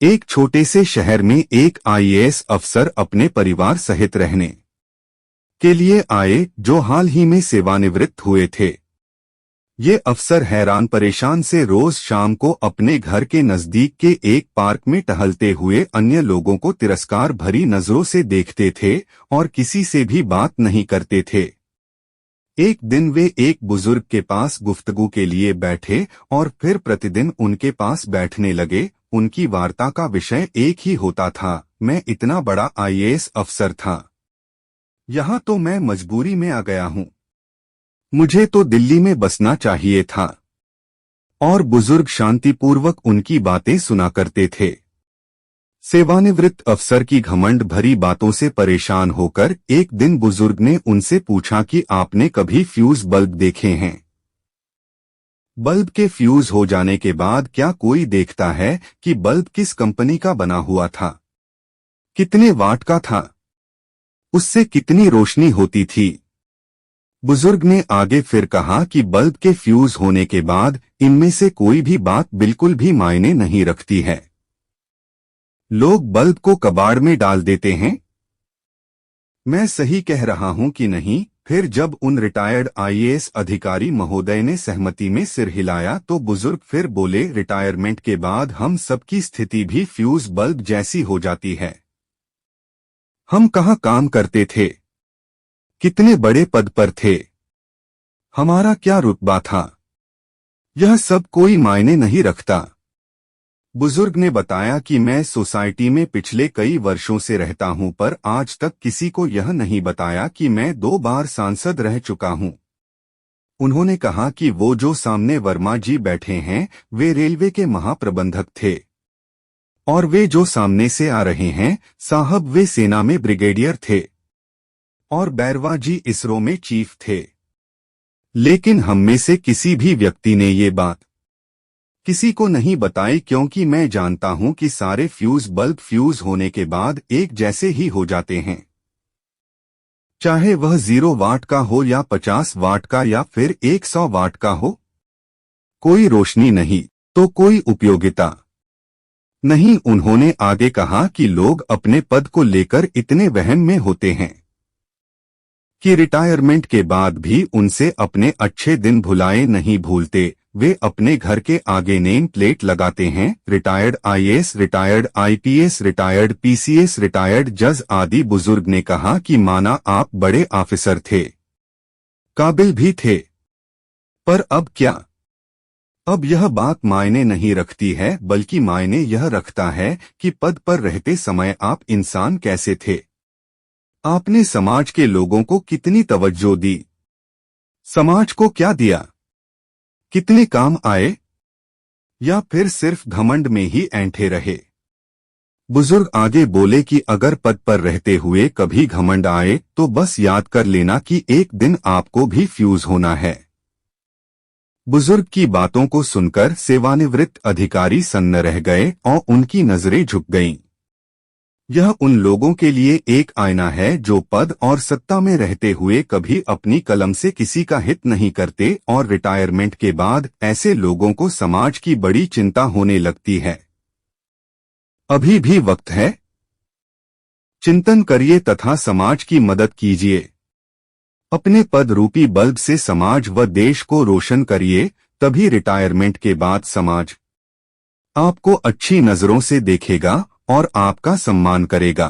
एक छोटे से शहर में एक आईएएस अफसर अपने परिवार सहित रहने के लिए आए, जो हाल ही में सेवानिवृत्त हुए थे। ये अफसर हैरान परेशान से रोज शाम को अपने घर के नजदीक के एक पार्क में टहलते हुए अन्य लोगों को तिरस्कार भरी नजरों से देखते थे और किसी से भी बात नहीं करते थे। एक दिन वे एक बुजुर्ग के पास गुफ्तगू के लिए बैठे और फिर प्रतिदिन उनके पास बैठने लगे। उनकी वार्ता का विषय एक ही होता था, मैं इतना बड़ा आईएएस अफसर था, यहाँ तो मैं मजबूरी में आ गया हूँ, मुझे तो दिल्ली में बसना चाहिए था। और बुजुर्ग शांतिपूर्वक उनकी बातें सुना करते थे। सेवानिवृत्त अफसर की घमंड भरी बातों से परेशान होकर एक दिन बुजुर्ग ने उनसे पूछा कि आपने कभी फ्यूज बल्ब देखे हैं? बल्ब के फ्यूज हो जाने के बाद क्या कोई देखता है कि बल्ब किस कंपनी का बना हुआ था, कितने वाट का था, उससे कितनी रोशनी होती थी? बुजुर्ग ने आगे फिर कहा कि बल्ब के फ्यूज होने के बाद इनमें से कोई भी बात बिल्कुल भी मायने नहीं रखती है। लोग बल्ब को कबाड़ में डाल देते हैं। मैं सही कह रहा हूं कि नहीं? फिर जब उन रिटायर्ड आईएएस अधिकारी महोदय ने सहमति में सिर हिलाया तो बुजुर्ग फिर बोले, रिटायरमेंट के बाद हम सबकी स्थिति भी फ्यूज बल्ब जैसी हो जाती है। हम कहाँ काम करते थे, कितने बड़े पद पर थे, हमारा क्या रुतबा था, यह सब कोई मायने नहीं रखता। बुजुर्ग ने बताया कि मैं सोसाइटी में पिछले कई वर्षों से रहता हूं, पर आज तक किसी को यह नहीं बताया कि मैं 2 बार सांसद रह चुका हूं। उन्होंने कहा कि वो जो सामने वर्मा जी बैठे हैं वे रेलवे के महाप्रबंधक थे, और वे जो सामने से आ रहे हैं साहब वे सेना में ब्रिगेडियर थे, और बैरवा जी इसरो में चीफ थे। लेकिन हम में से किसी भी व्यक्ति ने ये बात किसी को नहीं बताई, क्योंकि मैं जानता हूं कि सारे फ्यूज बल्ब फ्यूज होने के बाद एक जैसे ही हो जाते हैं, चाहे वह 0 वाट का हो या 50 वाट का या फिर 100 वाट का हो। कोई रोशनी नहीं तो कोई उपयोगिता नहीं। उन्होंने आगे कहा कि लोग अपने पद को लेकर इतने वहम में होते हैं कि रिटायरमेंट के बाद भी उनसे अपने अच्छे दिन भुलाए नहीं भूलते। वे अपने घर के आगे नेम प्लेट लगाते हैं, retired IAS, retired IPS, retired PCS, retired जज आदि। बुजुर्ग ने कहा कि माना आप बड़े ऑफिसर थे, काबिल भी थे, पर अब क्या? अब यह बात मायने नहीं रखती है, बल्कि मायने यह रखता है कि पद पर रहते समय आप इंसान कैसे थे, आपने समाज के लोगों को कितनी तवज्जो दी, समाज को क्या दिया, कितने काम आए, या फिर सिर्फ घमंड में ही ऐंठे रहे। बुजुर्ग आगे बोले कि अगर पद पर रहते हुए कभी घमंड आए तो बस याद कर लेना कि एक दिन आपको भी फ्यूज होना है। बुजुर्ग की बातों को सुनकर सेवानिवृत्त अधिकारी सन्न रह गए और उनकी नजरें झुक गईं। यह उन लोगों के लिए एक आईना है जो पद और सत्ता में रहते हुए कभी अपनी कलम से किसी का हित नहीं करते, और रिटायरमेंट के बाद ऐसे लोगों को समाज की बड़ी चिंता होने लगती है। अभी भी वक्त है, चिंतन करिए तथा समाज की मदद कीजिए। अपने पद रूपी बल्ब से समाज व देश को रोशन करिए, तभी रिटायरमेंट के बाद समाज आपको अच्छी नजरों से देखेगा और आपका सम्मान करेगा।